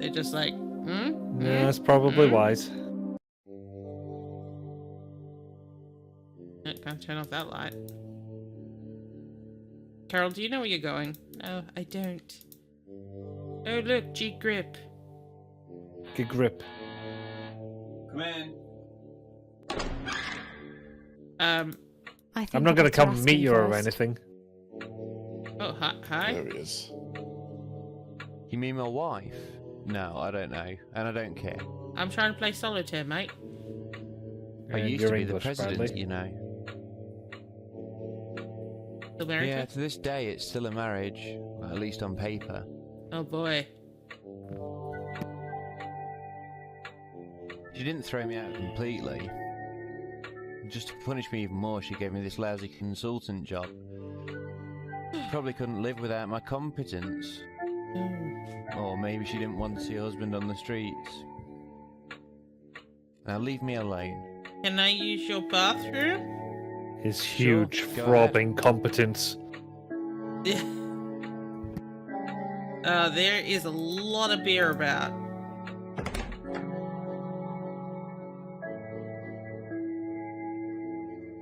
They're just like, Yeah, that's probably wise. Can't turn off that light. Carol, do you know where you're going? No, I don't. Oh, look, G grip. Good grip. Come in. I'm not going to come meet you or anything. Oh, hi. There he is. You mean my wife? No, I don't know, and I don't care. I'm trying to play solitaire, mate. I And used you're to be English, the president, Bradley. you know. Still married? Yeah, to this day it's still a marriage, well, at least on paper. Oh boy. She didn't throw me out completely. Just to punish me even more, she gave me this lousy consultant job. Probably couldn't live without my competence. Or maybe she didn't want to see her husband on the streets. Now leave me alone. Can I use your bathroom? His Sure, huge, go throbbing competence. There is a lot of beer about.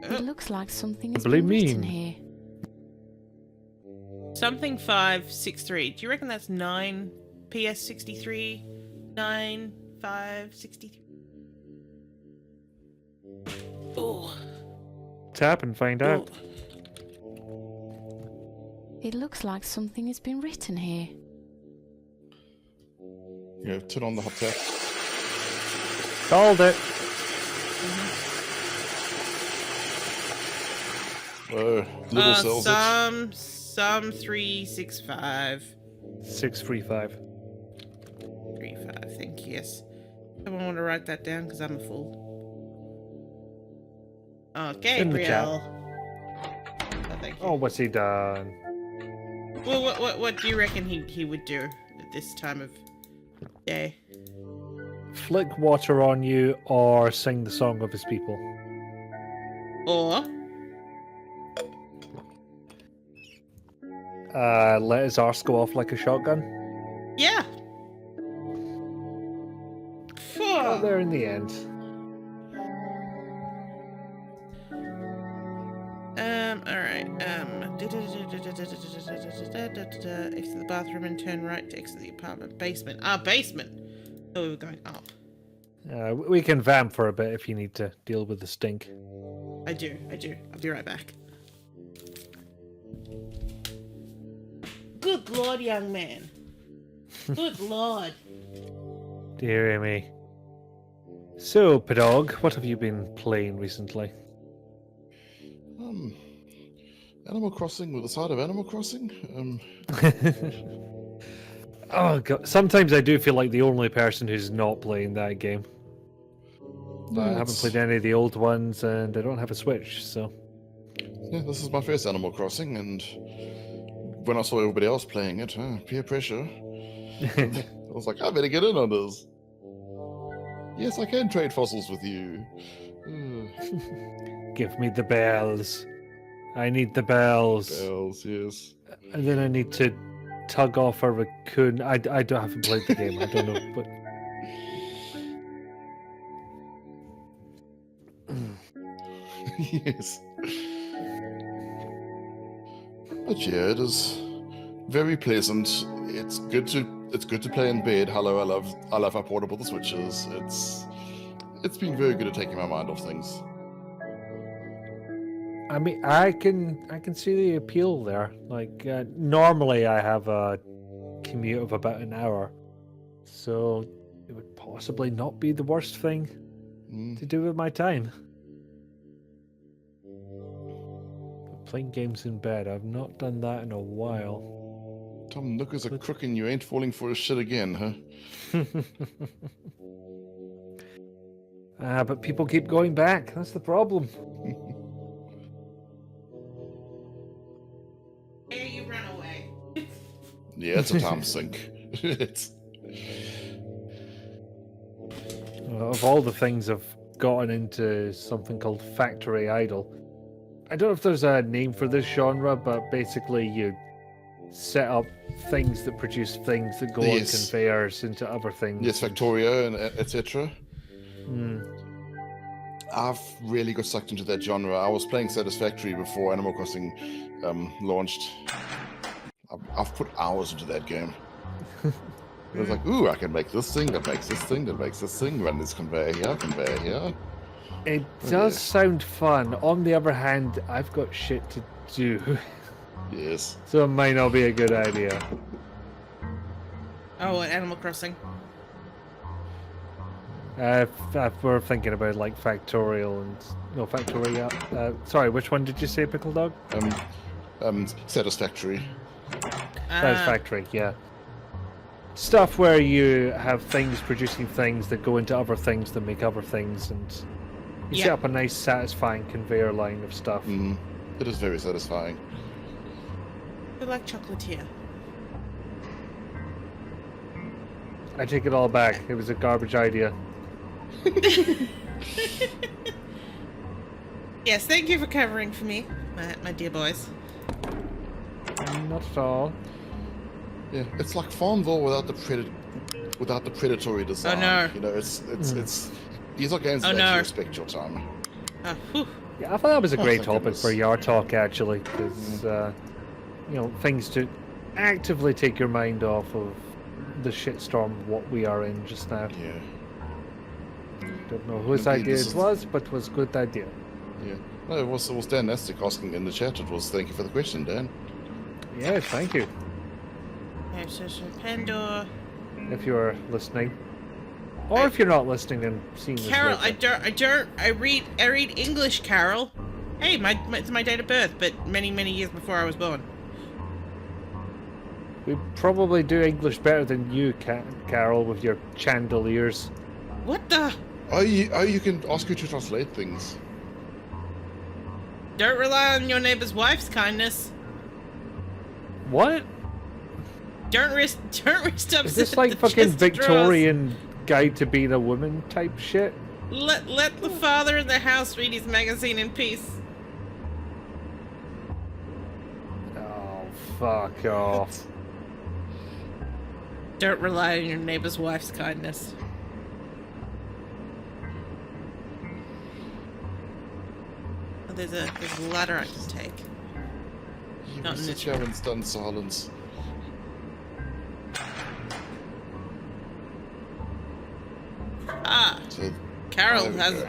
It looks like something has Doubly been written mean. here. Something 563. Do you reckon that's 9 PS 63? 9 5 63? Oh. Tap and find out. It looks like something has been written here. Yeah, turn on the hot tap. Called it. Little sells it. Some 365. 635. 35, thank you, yes. Someone want to write that down because I'm a fool. Okay, In the chat. Gabriel. Oh, thank you. Oh, what's he done? Well, what do you reckon he would do at this time of day? Flick water on you or sing the song of his people. Or Let his arse go off like a shotgun. yeah. Got there in the end. Alright, exit the bathroom and turn right to exit the apartment. Basement. Basement! Oh, we were going up. We can vamp for a bit if you need to deal with the stink. I do. I'll be right back. Good lord, young man. Good lord. Dear me. So, Padog, what have you been playing recently? Animal Crossing with a side of Animal Crossing. Oh god, sometimes I do feel like the only person who's not playing that game. But I haven't played any of the old ones, and I don't have a Switch, so... Yeah, this is my first Animal Crossing, and when I saw everybody else playing it, peer pressure, I was like, I better get in on this. Yes, I can trade fossils with you. Give me the bells. I need the bells. Bells, yes. And then I need to tug off a raccoon. I haven't played the game, I don't know, but... Yes. But yeah, it is very pleasant. It's good to play in bed. Hello, I love how portable the Switch is. It's been very good at taking my mind off things. I mean, I can see the appeal there. Like, normally I have a commute of about an hour, so it would possibly not be the worst thing to do with my time. But playing games in bed, I've not done that in a while. Tom Nook is a crook and you ain't falling for his shit again, huh? But people keep going back. That's the problem. Here you run away. Yeah, it's a time sink. It's... Of all the things I've gotten into something called Factory Idol. I don't know if there's a name for this genre, but basically you set up things that produce things that go on Yes. conveyors into other things. Yes, Factorio and etc. Hmm. I've really got sucked into that genre. I was playing Satisfactory before Animal Crossing launched. I've put hours into that game. It was like, ooh, I can make this thing, that makes this thing, that makes this thing, run this conveyor here. It Oh, does yeah. sound fun. On the other hand, I've got shit to do, Yes. so it might not be a good idea. Oh, at Animal Crossing. If we're thinking about like Factorial and no Factoria. Sorry, which one did you say, Pickle Dog? Satisfactory. Satisfactory, yeah. Stuff where you have things producing things that go into other things that make other things, and you set Yeah. up a nice, satisfying conveyor line of stuff. Mm. It is very satisfying. I like chocolatier. I take it all back. It was a garbage idea. Yes, thank you for covering for me, my dear boys. Not at all. Yeah, it's like Farmville without the predatory design. Oh, no. You know, it's these are games that Oh, no. actually respect your time. Oh, whew. Yeah, I thought that was a Oh, great thank topic goodness. for your talk, actually, because you know, things to actively take your mind off of the shitstorm of what we are in just now. Yeah, Don't know whose Indeed, idea this it is- was, but was good idea. yeah. No, it was Dan Nastic asking in the chat. It was thank you for the question, Dan. Yes, thank you. Okay, so Pandora. If you're listening, or if you're not listening and seeing this Carol, later. I read English, Carol. Hey, it's my date of birth, but many years before I was born. We probably do English better than you, Carol, with your chandeliers. What the? Oh, you can ask her to translate things. Don't rely on your neighbor's wife's kindness. What? Don't risk Is this like fucking Victorian Guide to Being a Woman type shit? Let the father in the house read his magazine in peace. Oh, fuck off. Don't rely on your neighbor's wife's kindness. Oh, there's a ladder I can take. You Not will in sit this here in stunned silence. Ah, So, Carol there we has go.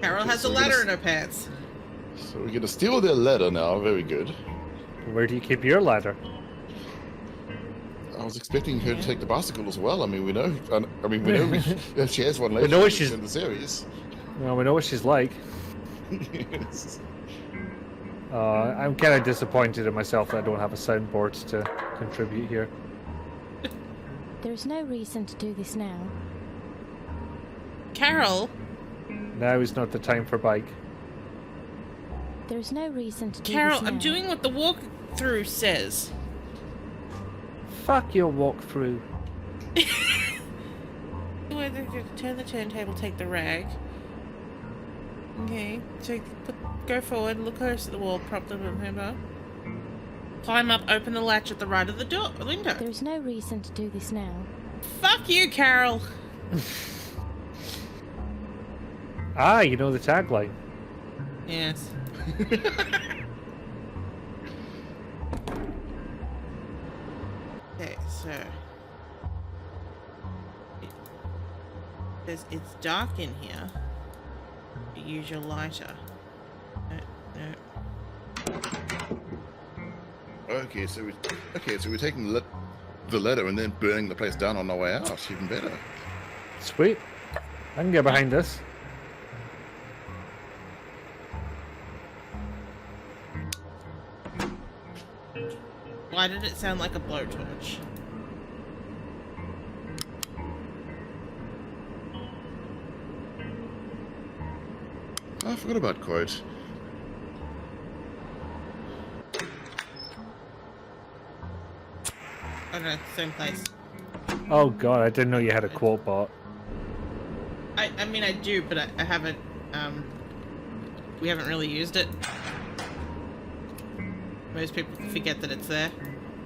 Carol Okay, has so a we're gonna ladder s- in her pants. So we're gonna steal their ladder now. Very good. Where do you keep your ladder? I was expecting her to take the bicycle as well. I mean, we know. I mean, we know if she has one later know what in she's- the series. Well, we know what she's like. Yes. I'm kind of disappointed in myself that I don't have a soundboard to contribute here. There is no reason to do this now. Carol, Now is not the time for bike. There is no reason to do Carol, this now. I'm doing what the walkthrough says. Fuck your walkthrough. Turn the turntable, take the rag. Okay, so go forward, look close to the wall, prop the hammer. Climb up, open the latch at the right of the door window. There is no reason to do this now. Fuck you, Carol. Ah, you know the tagline. Yes. Okay, so it's dark in here. Use your lighter. No. Okay, so we're taking the ladder and then burning the place down on our way out. Even better. Sweet. I can get behind this. Why did it sound like a blowtorch? Oh, I forgot about quote. Oh no, same place. Oh god, I didn't know you had a quote bot. I mean I do, but I haven't we haven't really used it. Most people forget that it's there.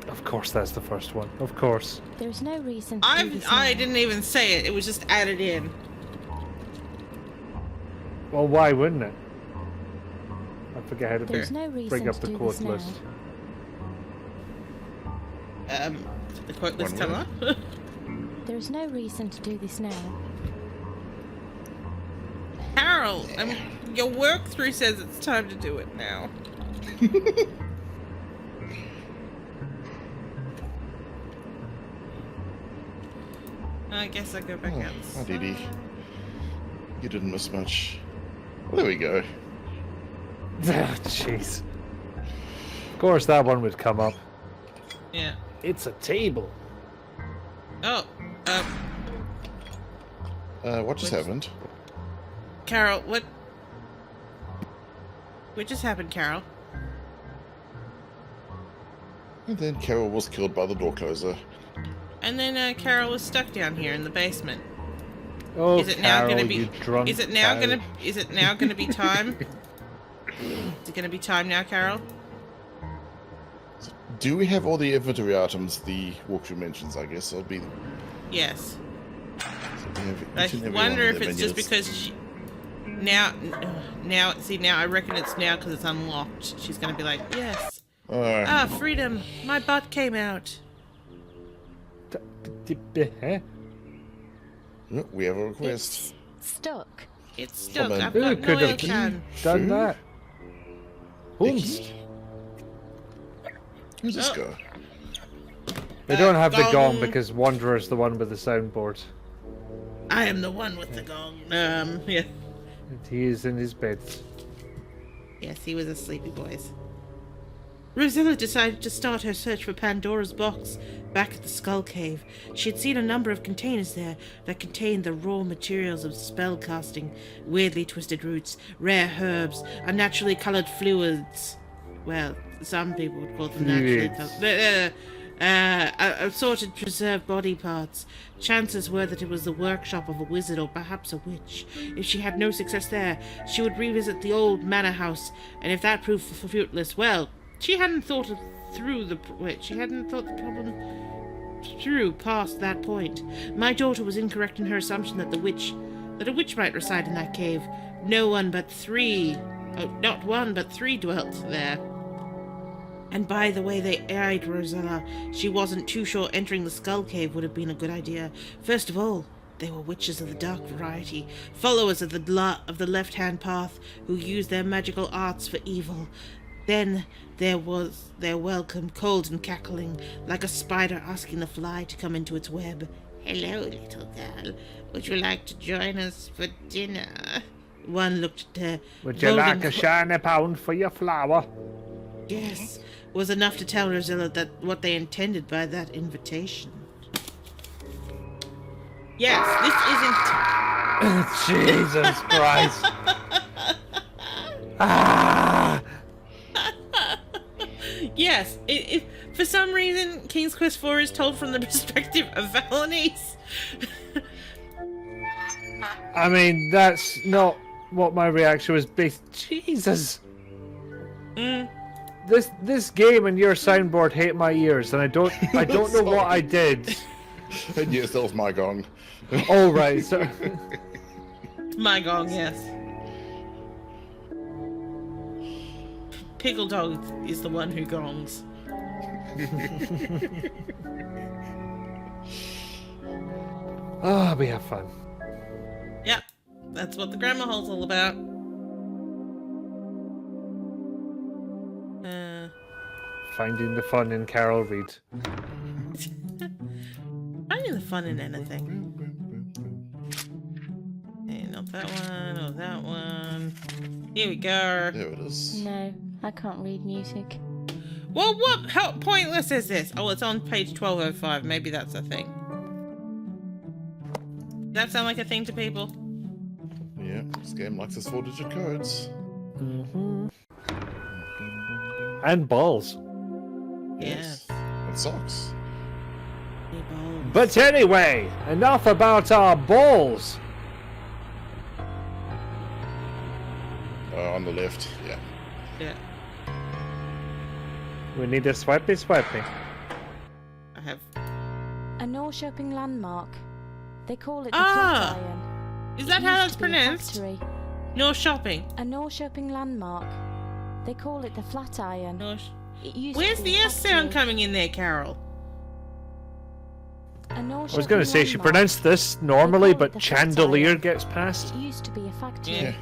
Of course, that's the first one. Of course. There's no reason to do this I now. didn't even say it. It was just added in. Well, why wouldn't it? I forget how to There's no bring reason up to the do quote this now. list. The quote list One come up. There's no reason to do this now. Carol, your work through says it's time to do it now. I guess I go back Oh, outside. Dee Dee. You didn't miss much. Well, there we go. Jeez. Of course, that one would come up. Yeah. It's a table. Oh, What just happened? Carol, what just happened, Carol? And then Carol was killed by the door closer. And then Carol was stuck down here in the basement. Oh, Is it now Carol, gonna be? you drunk Is it now cow. gonna? Is it now gonna be time? Is it gonna be time now, Carol? Do we have all the inventory items the walkthrough mentions, I guess? It'll be... Yes. So we have I each and every wonder one if of it's them just menus. because she, now I reckon it's now because it's unlocked. She's gonna be like, yes. Ah, freedom! My butt came out. Eh? Oh, we have a request. It's stuck. It's stuck. Someone- I've Who got could no oil have can. done Food? that? Holmes. Vicky? Who's this Oh. guy? They don't have the gong Gong. because Wanderer's the one with the soundboard. I am the one with the gong. Yeah. And he is in his bed. Yes, he was a sleepy boys. Rosilla decided to start her search for Pandora's box back at the Skull Cave. She had seen a number of containers there that contained the raw materials of spell casting, weirdly twisted roots, rare herbs, unnaturally coloured fluids. Well, some people would call them naturally Fluids. coloured. Assorted preserved body parts. Chances were that it was the workshop of a wizard or perhaps a witch. If she had no success there, she would revisit the old manor house, and if that proved fruitless, well, she hadn't thought the problem through past that point. My daughter was incorrect in her assumption that a witch might reside in that cave. Not one but three dwelt there. And by the way they eyed Rosella, she wasn't too sure entering the Skull Cave would have been a good idea. First of all, they were witches of the dark variety, followers of the left-hand path, who used their magical arts for evil. Then there was their welcome, cold and cackling, like a spider asking the fly to come into its web. Hello, little girl. Would you like to join us for dinner? One looked at her. Would you golden like a shiny pound for your flower? Yes, was enough to tell Rosilla that what they intended by that invitation. Yes, this isn't... Jesus Christ. Ah! Yes, for some reason, King's Quest IV is told from the perspective of Valenice. I mean, that's not what my reaction was based. Jesus. This game and your soundboard hate my ears, and I don't know what I did. And yes, that was my gong. Oh right, so My gong, yes. Pickle Dog is the one who gongs. we have fun. Yep, that's what the grammar hole's all about. Finding the fun in Carol Reed. Finding the fun in anything. Hey, not that one, or that one. Here we go. There it is. No, I can't read music. Well, how pointless is this? Oh, it's on page 1205. Maybe that's a thing. Does that sound like a thing to people? Yeah, this game likes its 4-digit codes. And balls. Yes. And socks. But anyway, enough about our balls. On the left, yeah. Yeah. We need a swipey swipey. A Norrköping landmark. They call it the Ah! Flatiron. Is It that how used that's to be a pronounced? factory. No shopping. A Norrköping landmark. They call it the Flatiron. No. It used Where's to be the a S sound factory. coming in there, Carol? A I was going to say she pronounced this normally, but chandelier gets past. It used to be a factory. Yeah. Yeah.